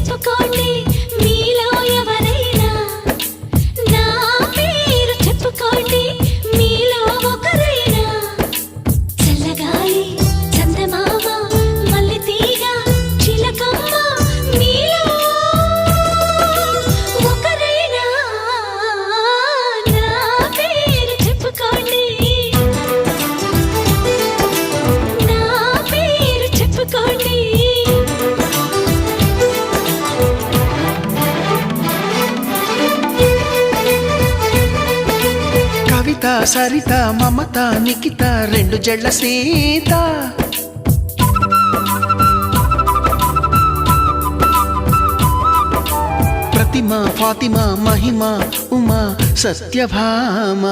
చెప్పుకోండి మీలో ఎవరైనా, నా పేరు చెప్పుకోండి మీలో ఒకరైనా. చల్లగాలి చందమామ మల్లెతీగ చిలకమ్మ మీలో ఒకరైనా, నా పేరు చెప్పుకోండి, నా పేరు చెప్పుకోండి. కవిత సరిత మమత నిఖిత రెండు జళ్ళ సీత, ప్రతిమ ఫాతిమా మహిమ ఉమా సత్యభామ.